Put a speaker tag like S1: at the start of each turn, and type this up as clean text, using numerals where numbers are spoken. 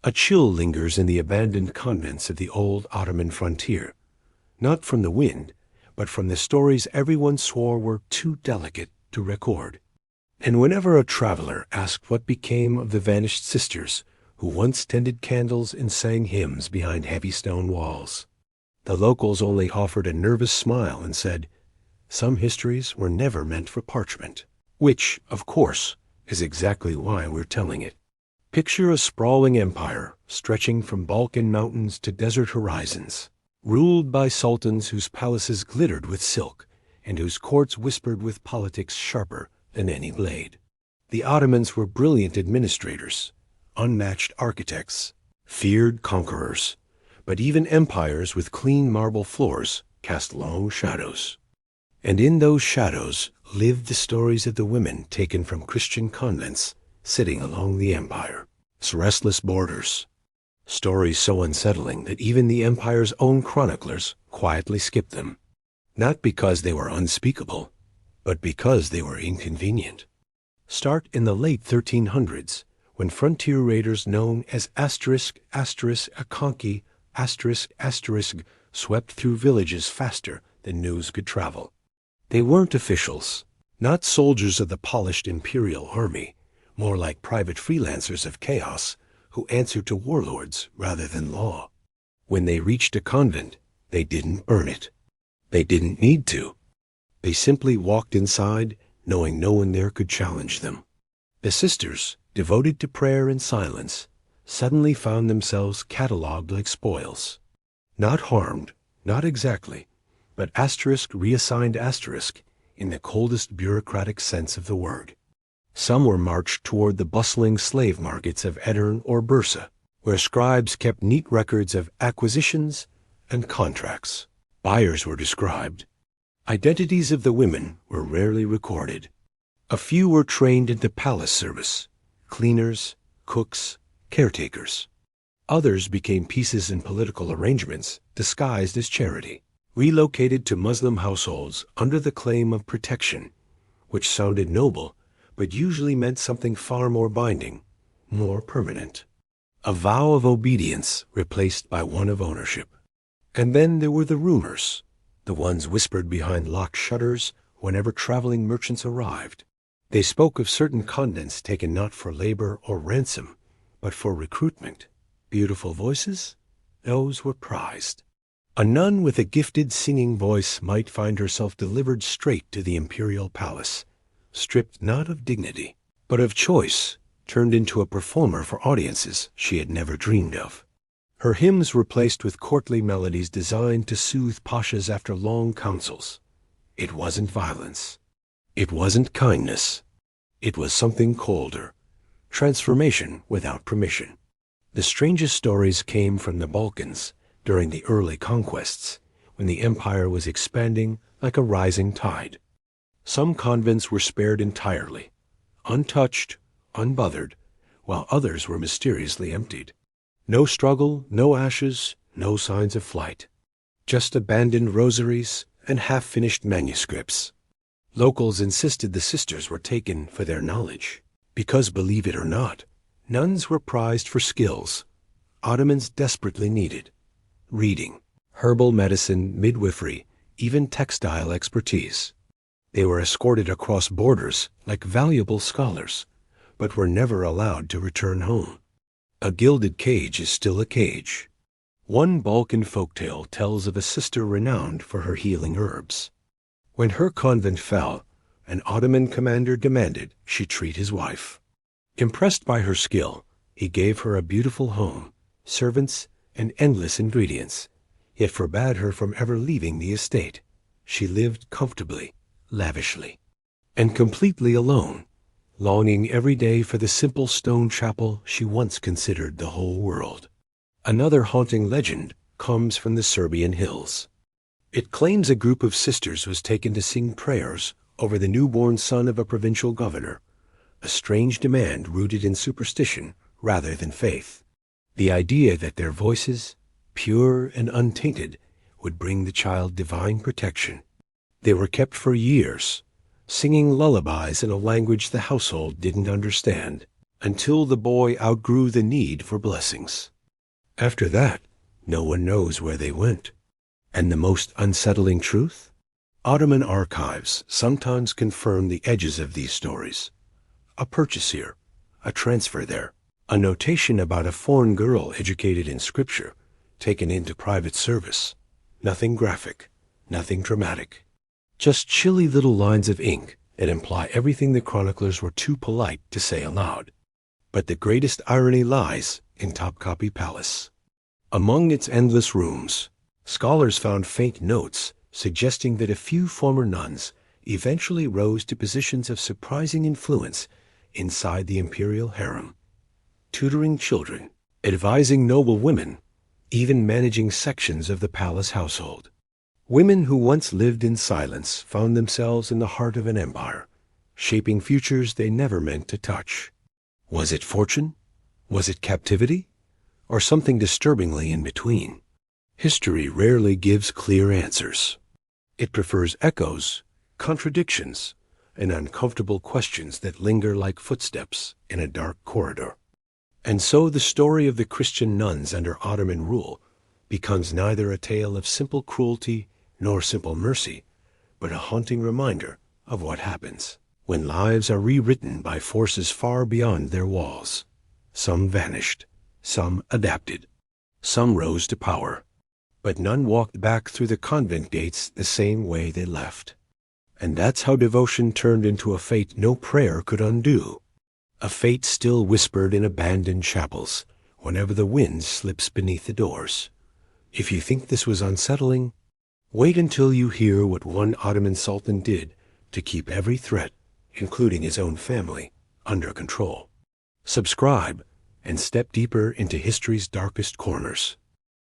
S1: A chill lingers in the abandoned convents of the old Ottoman frontier, not from the wind, but from the stories everyone swore were too delicate to record. And whenever a traveler asked what became of the vanished sisters who once tended candles and sang hymns behind heavy stone walls, the locals only offered a nervous smile and said, "Some histories were never meant for parchment," which, of course, is exactly why we're telling it. Picture a sprawling empire stretching from Balkan mountains to desert horizons, ruled by sultans whose palaces glittered with silk and whose courts whispered with politics sharper than any blade. The Ottomans were brilliant administrators, unmatched architects, feared conquerors, but even empires with clean marble floors cast long shadows. And in those shadows lived the stories of the women taken from Christian convents sitting along the empire's restless borders. Stories so unsettling that even the empire's own chroniclers quietly skipped them, not because they were unspeakable, but because they were inconvenient. Start in the late 1300s, when frontier raiders known as Akonki swept through villages faster than news could travel. They weren't officials, not soldiers of the polished imperial army, more like private freelancers of chaos who answered to warlords rather than law. When they reached a convent, they didn't burn it. They didn't need to. They simply walked inside, knowing no one there could challenge them. The sisters, devoted to prayer and silence, suddenly found themselves catalogued like spoils. Not harmed, not exactly, but reassigned in the coldest bureaucratic sense of the word. Some were marched toward the bustling slave markets of Edirne or Bursa, where scribes kept neat records of acquisitions and contracts. Buyers were described. Identities of the women were rarely recorded. A few were trained into palace service, cleaners, cooks, caretakers. Others became pieces in political arrangements disguised as charity, relocated to Muslim households under the claim of protection, which sounded noble but usually meant something far more binding, more permanent. A vow of obedience replaced by one of ownership. And then there were the rumors, the ones whispered behind locked shutters whenever traveling merchants arrived. They spoke of certain convents taken not for labor or ransom, but for recruitment. Beautiful voices? Those were prized. A nun with a gifted singing voice might find herself delivered straight to the imperial palace, stripped not of dignity, but of choice, turned into a performer for audiences she had never dreamed of. Her hymns were placed with courtly melodies designed to soothe pashas after long councils. It wasn't violence. It wasn't kindness. It was something colder. Transformation without permission. The strangest stories came from the Balkans during the early conquests, when the empire was expanding like a rising tide. Some convents were spared entirely, untouched, unbothered, while others were mysteriously emptied. No struggle, no ashes, no signs of flight. Just abandoned rosaries and half-finished manuscripts. Locals insisted the sisters were taken for their knowledge, because, believe it or not, nuns were prized for skills Ottomans desperately needed: reading, herbal medicine, midwifery, even textile expertise. They were escorted across borders like valuable scholars, but were never allowed to return home. A gilded cage is still a cage. One Balkan folktale tells of a sister renowned for her healing herbs. When her convent fell, an Ottoman commander demanded she treat his wife. Impressed by her skill, he gave her a beautiful home, servants, and endless ingredients, yet forbade her from ever leaving the estate. She lived comfortably, lavishly, and completely alone, longing every day for the simple stone chapel she once considered the whole world. Another haunting legend comes from the Serbian hills. It claims a group of sisters was taken to sing prayers over the newborn son of a provincial governor, a strange demand rooted in superstition rather than faith. The idea that their voices, pure and untainted, would bring the child divine protection. They were kept for years, singing lullabies in a language the household didn't understand. until the boy outgrew the need for blessings. After that, no one knows where they went. And the most unsettling truth? Ottoman archives sometimes confirm the edges of these stories. A purchase here, a transfer there, a notation about a foreign girl educated in scripture, taken into private service. Nothing graphic, nothing dramatic. Just chilly little lines of ink that imply everything the chroniclers were too polite to say aloud. But the greatest irony lies in Topkapi Palace. Among its endless rooms, scholars found faint notes suggesting that a few former nuns eventually rose to positions of surprising influence inside the imperial harem, tutoring children, advising noble women, even managing sections of the palace household. Women who once lived in silence found themselves in the heart of an empire, shaping futures they never meant to touch. Was it fortune? Was it captivity? Or something disturbingly in between? History rarely gives clear answers. It prefers echoes, contradictions, and uncomfortable questions that linger like footsteps in a dark corridor. And so the story of the Christian nuns under Ottoman rule becomes neither a tale of simple cruelty nor simple mercy, but a haunting reminder of what happens when lives are rewritten by forces far beyond their walls. Some vanished, some adapted, some rose to power, but none walked back through the convent gates the same way they left. And that's how devotion turned into a fate no prayer could undo, a fate still whispered in abandoned chapels whenever the wind slips beneath the doors. If you think this was unsettling, wait until you hear what one Ottoman sultan did to keep every threat, including his own family, under control. Subscribe and step deeper into history's darkest corners.